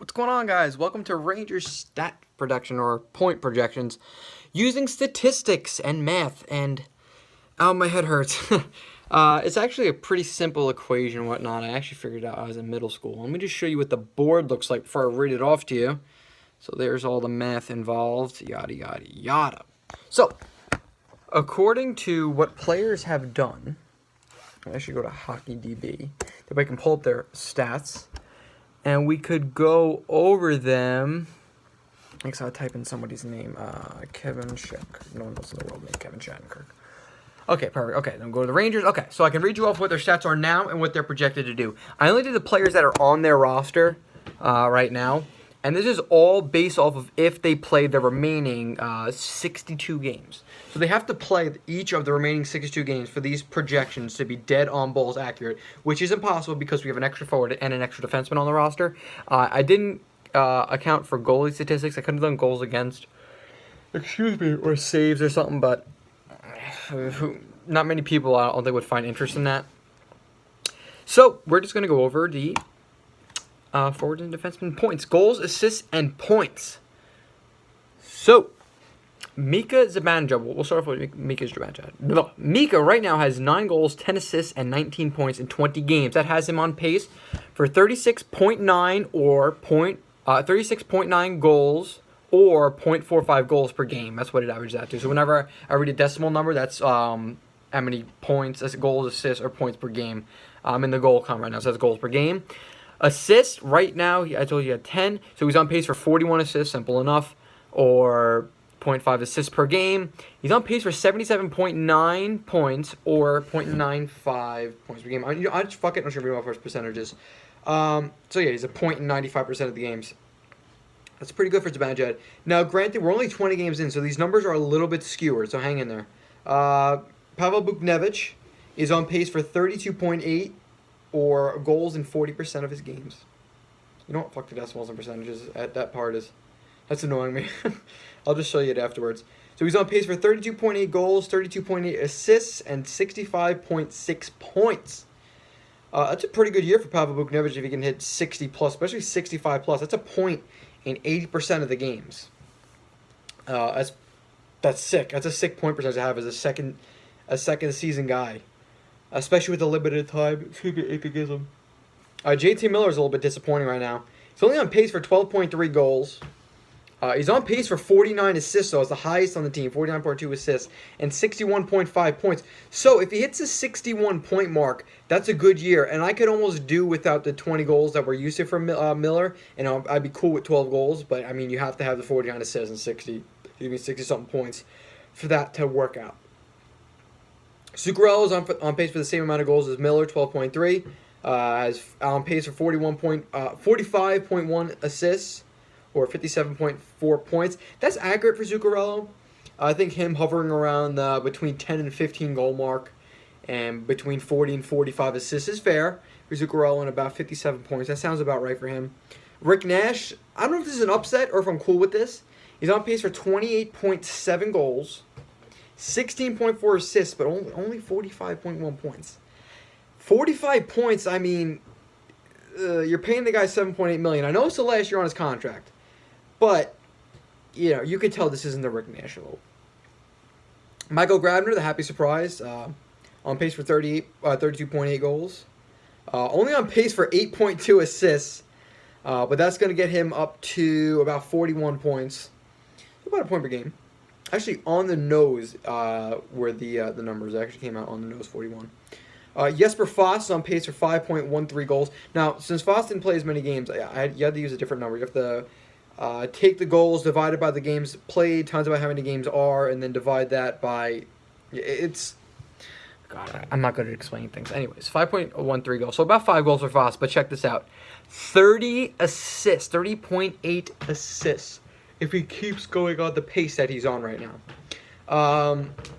What's going on, guys? Welcome to Rangers stat production or point projections using statistics and math. And oh, my head hurts. It's actually a pretty simple equation and whatnot. I actually figured out I was in middle school. Let me just show you what the board looks like before I read it off to you. So there's all the math involved, yada yada yada. So according to what players have done, I should go to HockeyDB if I can pull up their stats. And we could go over them. I guess I'll type in somebody's name. Kevin Shattenkirk. No one else in the world named Kevin Shattenkirk. Okay, perfect. Okay, then go to the Rangers. Okay, so I can read you off what their stats are now and what they're projected to do. I only did the players that are on their roster right now. And this is all based off of if they play the remaining 62 games. So they have to play each of the remaining 62 games for these projections to be dead on balls accurate, which is impossible because we have an extra forward and an extra defenseman on the roster. I didn't account for goalie statistics. I could have done goals against, or saves or something, but not many people I don't think would find interest in that. So we're just going to go over the forwards and defensemen points, goals, assists, and points. So Mika Zibanejad. We'll start off with Mika Zibanejad. No, Mika right now has 9 goals, 10 assists, and 19 points in 20 games. That has him on pace for 36.9 or 36.9 goals or 0.45 goals per game. That's what it averages out to. So whenever I read a decimal number, that's how many points, goals, assists, or points per game. I'm in the goal column right now, so that's goals per game. Assists, right now, I told you he had 10, so he's on pace for 41 assists, simple enough, or 0.5 assists per game. He's on pace for 77.9 points, or 0.95 points per game. I just fuck it, I'm not sure read off his percentages. So yeah, he's a point in 95% of the games. That's pretty good for Zibanejad. Now, granted, we're only 20 games in, so these numbers are a little bit skewered, so hang in there. Pavel Buchnevich is on pace for 32.8 or goals in 40% of his games. You know what? Fuck the decimals and percentages. That part is... That's annoying me. I'll just show you it afterwards. So he's on pace for 32.8 goals, 32.8 assists, and 65.6 points. That's a pretty good year for Pavel Buchnevich if he can hit 60 plus, especially 65 plus. That's a point in 80% of the games. That's sick. That's a sick point percentage to have as a second season guy. Especially with the limited time. It's going to be apism. JT Miller is a little bit disappointing right now. He's only on pace for 12.3 goals. He's on pace for 49 assists, though. It's the highest on the team, 49.2 assists, and 61.5 points. So if he hits the 61-point mark, that's a good year. And I could almost do without the 20 goals that we're used to from Miller, and I'd be cool with 12 goals. But, I mean, you have to have the 49 assists and 60-something points for that to work out. Zuccarello is on pace for the same amount of goals as Miller, 12.3. Has on pace for 45.1 assists, or 57.4 points. That's accurate for Zuccarello. I think him hovering around between 10 and 15 goal mark, and between 40 and 45 assists is fair for Zuccarello, and about 57 points. That sounds about right for him. Rick Nash, I don't know if this is an upset or if I'm cool with this. He's on pace for 28.7 goals. 16.4 assists, but only 45.1 points. 45 points, I mean, you're paying the guy $7.8 million. I know it's the last year on his contract, but, you know, you could tell this isn't the Rick Nash level. Michael Grabner, the happy surprise, on pace for 32.8 goals. Only on pace for 8.2 assists, but that's going to get him up to about 41 points. About a point per game. Actually, on the nose were the numbers. It actually came out on the nose, 41. Jesper Fast is on pace for 5.13 goals. Now, since Fast didn't play as many games, you had to use a different number. You have to take the goals divided by the games played, times by how many games are, and then divide that by... It's... God, I'm not good at explaining things. Anyways, 5.13 goals. So about 5 goals for Fast, but check this out. 30 assists, 30.8 assists. If he keeps going on the pace that he's on right now.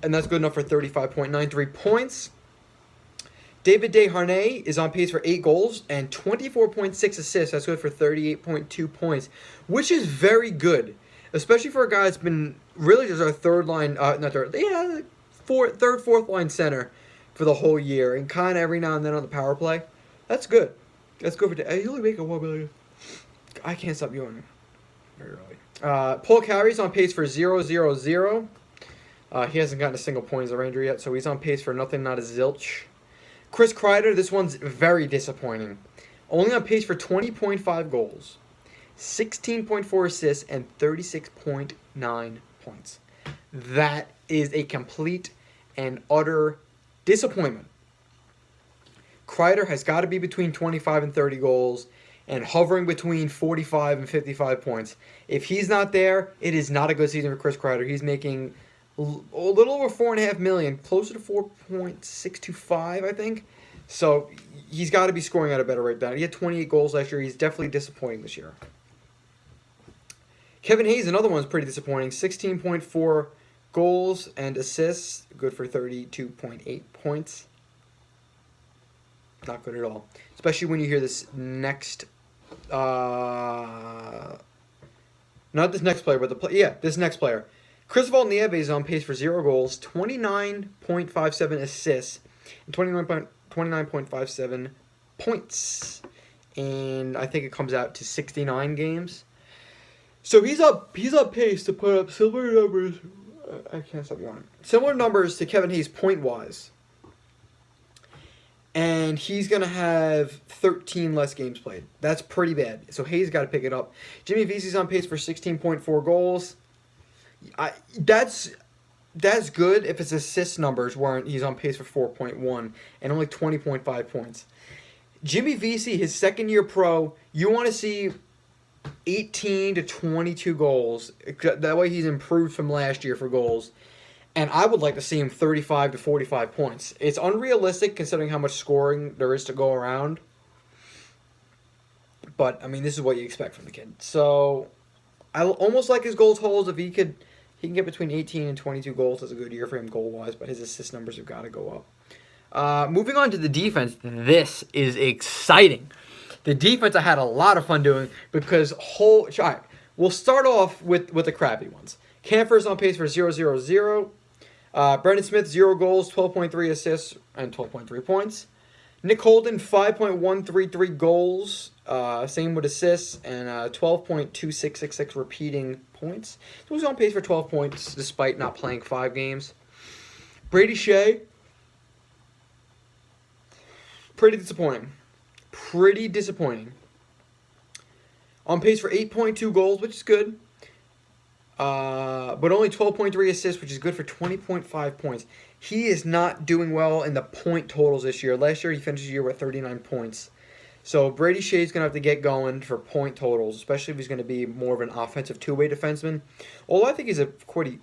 And that's good enough for 35.93 points. David Desharnais is on pace for 8 goals and 24.6 assists. That's good for 38.2 points, which is very good, especially for a guy that's been really just our third line, third, fourth line center for the whole year, and kind of every now and then on the power play. That's good. That's good for. He'll only make $1 million. I can't stop yawning. Very early. Paul Carey's on pace for 0-0-0. He hasn't gotten a single point as a Ranger yet, so he's on pace for nothing, not a zilch. Chris Kreider, this one's very disappointing. Only on pace for 20.5 goals, 16.4 assists, and 36.9 points. That is a complete and utter disappointment. Kreider has got to be between 25 and 30 goals and hovering between 45 and 55 points. If he's not there, it is not a good season for Chris Kreider. He's making a little over $4.5 million, closer to 4.625, I think. So he's got to be scoring at a better rate than that. He had 28 goals last year. He's definitely disappointing this year. Kevin Hayes, another one's pretty disappointing. 16.4 goals and assists, good for 32.8 points. Not good at all. Especially when you hear this next, not this next player, but this next player. Cristobal Nieves is on pace for 0 goals, 29.57 assists, and 29.57 points. And I think it comes out to 69 games. So he's up pace to put up similar numbers. I can't stop yawning. Similar numbers to Kevin Hayes point-wise. And he's going to have 13 less games played. That's pretty bad. So Hayes got to pick it up. Jimmy Vesey's on pace for 16.4 goals. That's good if his assist numbers weren't. He's on pace for 4.1 and only 20.5 points. Jimmy Vesey, his second year pro, you want to see 18 to 22 goals. That way he's improved from last year for goals. And I would like to see him 35 to 45 points. It's unrealistic considering how much scoring there is to go around. But, I mean, this is what you expect from the kid. So, I almost like his goals totals. If he can get between 18 and 22 goals. That's a good year for him goal-wise. But his assist numbers have got to go up. Moving on to the defense. This is exciting. The defense I had a lot of fun doing because all right, we'll start off with the crappy ones. Kampfer's on pace for 0-0-0. Brendan Smith, 0 goals, 12.3 assists, and 12.3 points. Nick Holden, 5.133 goals, same with assists, and 12.2666 repeating points. So he's on pace for 12 points despite not playing 5 games. Brady Shea, pretty disappointing. On pace for 8.2 goals, which is good. But only 12.3 assists, which is good for 20.5 points. He is not doing well in the point totals this year. Last year, he finished the year with 39 points. So Brady Shea's going to have to get going for point totals, especially if he's going to be more of an offensive two-way defenseman. Although I think he's a pretty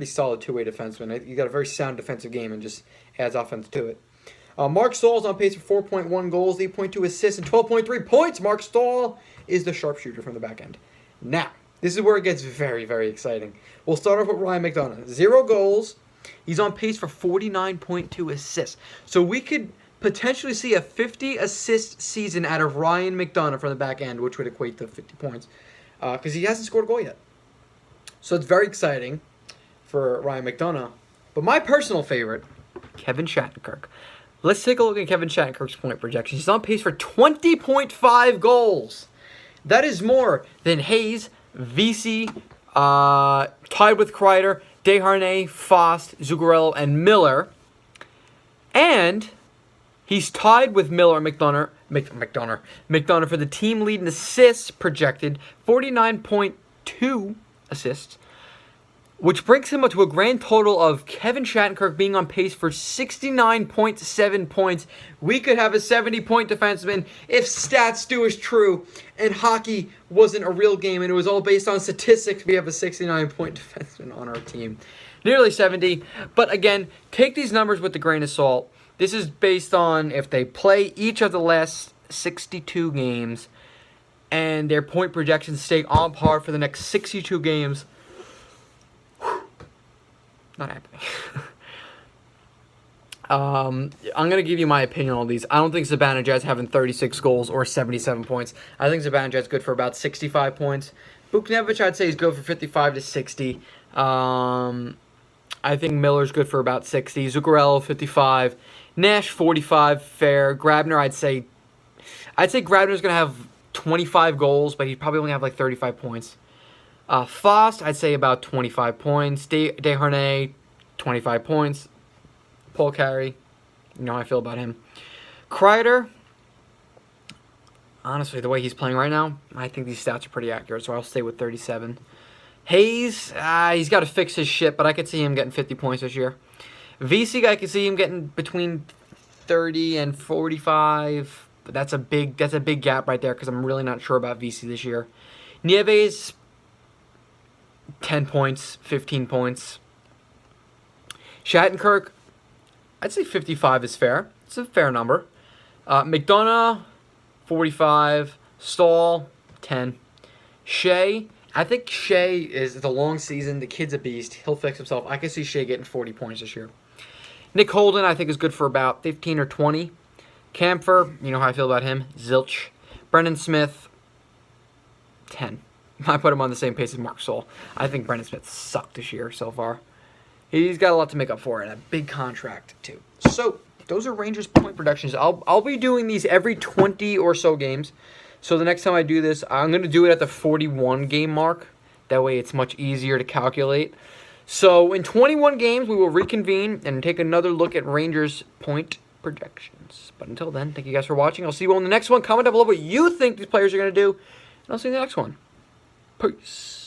solid two-way defenseman. He's got a very sound defensive game and just adds offense to it. Mark Stahl's on pace for 4.1 goals, 8.2 assists, and 12.3 points. Mark Stahl is the sharpshooter from the back end. Now, this is where it gets very, very exciting. We'll start off with Ryan McDonagh. 0 goals. He's on pace for 49.2 assists. So we could potentially see a 50-assist season out of Ryan McDonagh from the back end, which would equate to 50 points, because he hasn't scored a goal yet. So it's very exciting for Ryan McDonagh. But my personal favorite, Kevin Shattenkirk. Let's take a look at Kevin Shattenkirk's point projection. He's on pace for 20.5 goals. That is more than Hayes, Vesey, tied with Kreider, Desharnais, Fost, Zuccarello, and Miller. And he's tied with Miller and McDonagh for the team lead in assists projected, 49.2 assists, which brings him up to a grand total of Kevin Shattenkirk being on pace for 69.7 points. We could have a 70-point defenseman if stats do is true and hockey wasn't a real game and it was all based on statistics. We have a 69-point defenseman on our team. Nearly 70. But again, take these numbers with a grain of salt. This is based on if they play each of the last 62 games and their point projections stay on par for the next 62 games. Not happening. I'm going to give you my opinion on these. I don't think Zibanejad's having 36 goals or 77 points. I think Zibanejad's good for about 65 points. Buchnevich, I'd say, is good for 55 to 60. I think Miller's good for about 60. Zuccarello, 55. Nash, 45, fair. Grabner, I'd say Grabner's going to have 25 goals, but he'd probably only have like 35 points. Fost, I'd say about 25 points. Desharnais, 25 points. Paul Carey, you know how I feel about him. Kreider, honestly, the way he's playing right now, I think these stats are pretty accurate, so I'll stay with 37. Hayes, he's got to fix his shit, but I could see him getting 50 points this year. VC, I could see him getting between 30 and 45, but that's a big gap right there because I'm really not sure about VC this year. Nieves, 10 points, 15 points. Shattenkirk, I'd say 55 is fair. It's a fair number. McDonough, 45. Stahl, 10. Shea, I think Shea is the long season. The kid's a beast. He'll fix himself. I can see Shea getting 40 points this year. Nick Holden, I think, is good for about 15 or 20. Kampfer, you know how I feel about him. Zilch. Brendan Smith, 10. I put him on the same pace as Marc Stahl. I think Brendan Smith sucked this year so far. He's got a lot to make up for and a big contract, too. So, those are Rangers point productions. I'll be doing these every 20 or so games. So the next time I do this, I'm going to do it at the 41 game mark. That way it's much easier to calculate. So in 21 games, we will reconvene and take another look at Rangers point projections. But until then, thank you guys for watching. I'll see you all in the next one. Comment down below what you think these players are going to do. And I'll see you in the next one. Peace.